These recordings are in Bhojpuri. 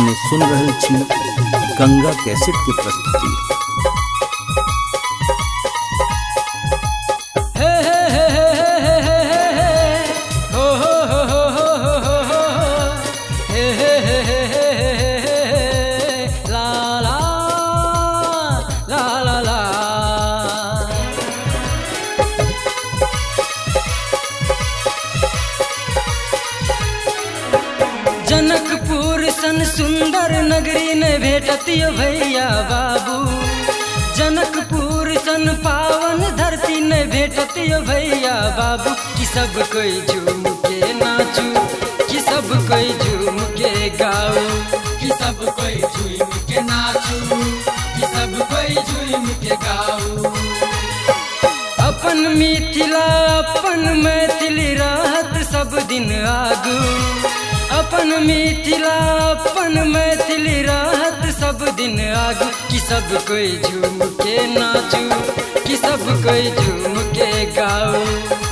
अपने सुन रहल छी गंगा कैसेट की प्रस्तुति। जनकपुर सन सुंदर नगरी ने भेटतियो भैया बाबू, जनकपुर सन पावन धरती ने भेटतियो भैया बाबू। कि सब कोई झूम के नाचू, कि सब कोई झूम के गाओ, कि सब कोई झूम के नाचू, कि सब कोई झूम के गाओ। अपन मिथिला अपन मैथिली रहत सब दिन आगू, अपन मिथिला अपन मैथिली रहत सब दिन आगू। कि सब कोई झूम के नाचू, कि सब कोई झूम के गाओ,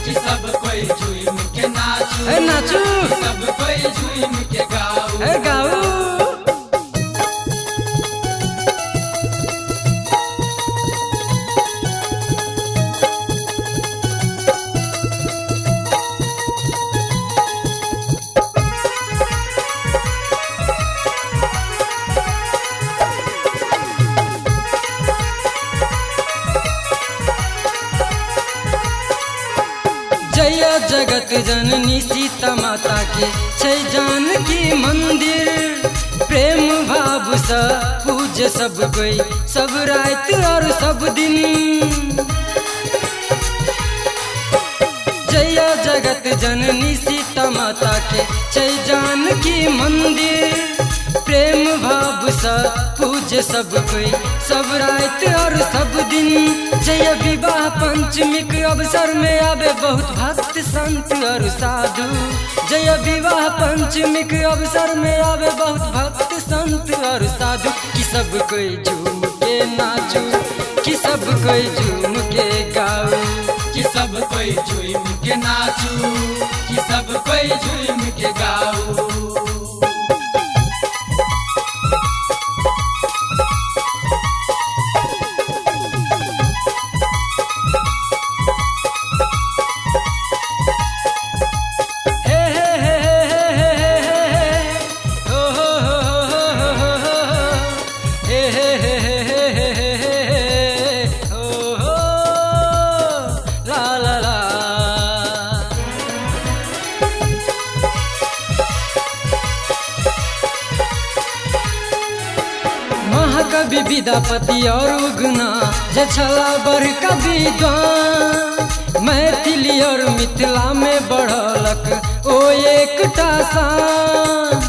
कि सब कोई झूम के नाचू, नाचू, कि सब कोई झूम के गाओ, गाओ। जय जगत जननी सीता माता के छै जानकी मंदिर। प्रेम भाव से पूज सब कोई, सब रात और सब दिन। जय जगत जननी सीता माता के छै जानकी मंदिर। प्रेम भाव से पूज सब कोई, सब रात और सब दिन। जय विवाह पंचमी के अवसर में आवे बहुत भक्त संत और साधु। जय विवाह पंचमी के अवसर में आवे बहुत भक्त संत और साधु। कि सब कोई झूम के नाचू, कि सब कोई झूम के गाओ, कि सब कोई झूम के नाचू, कि सब कोई झूम के गाओ। कवि विद्यापति और उगना जे छला बड़का विद्वान। मैथिली और मिथिला में बढ़लक ओ एकटा शान।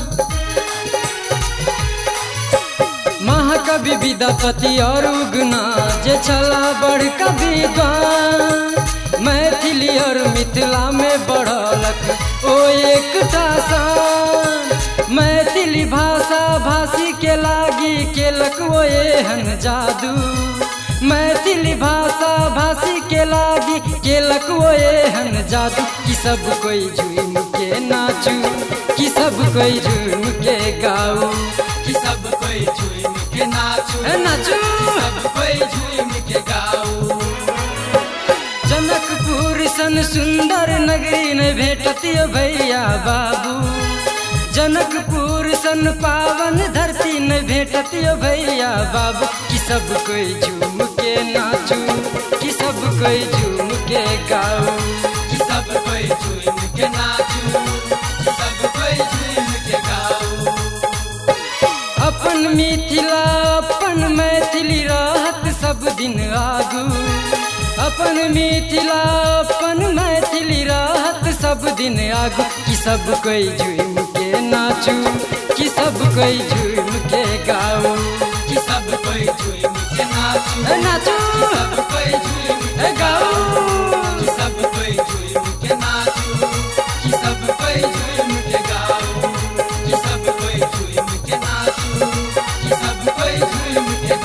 महाकवि विद्यापति और उगना जे छला बड़का विद्वान। मैथिली और मिथिला में बढ़लक ओ एकटा शान। मैथिली भाषा भाषी के लागी केलक वो एहन जादू। मैथिली भाषा भाषी के लागी केलक वो एहन जादू। कि सब कोई झूम के नाचू, कि सब कोई झूम के गाओ, कि सब कोई झूम के नाचू, नाचू, कि सब कोई झूम के गाओ। जनकपुर सन सुंदर नगरी ने भेटतियो भैया बाबू। जनकपुर सन पावन धरती ने भेटतियो भैया बाबू। कि सब कोई झूम के नाचू, कि सब कोई झूम के गाओ, कि सब कोई झूम के नाचू, कि सब कोई झूम के गाओ। अपन मिथिला अपन मैथिली रहत सब दिन आगू। अपन मिथिला अपन मैथिली रहत सब दिन आगू। कि सब कोई झूम के नाचू, कि सब कोई झूम के गाओ, कि सब कोई झूम के नाचू, नाचू, कि सब कोई झूम के गाओ, कि सब कोई झूम के नाचू, कि सब कोई झूम के गाओ, कि सब कोई झूम के नाचू, कि सब कोई झूम के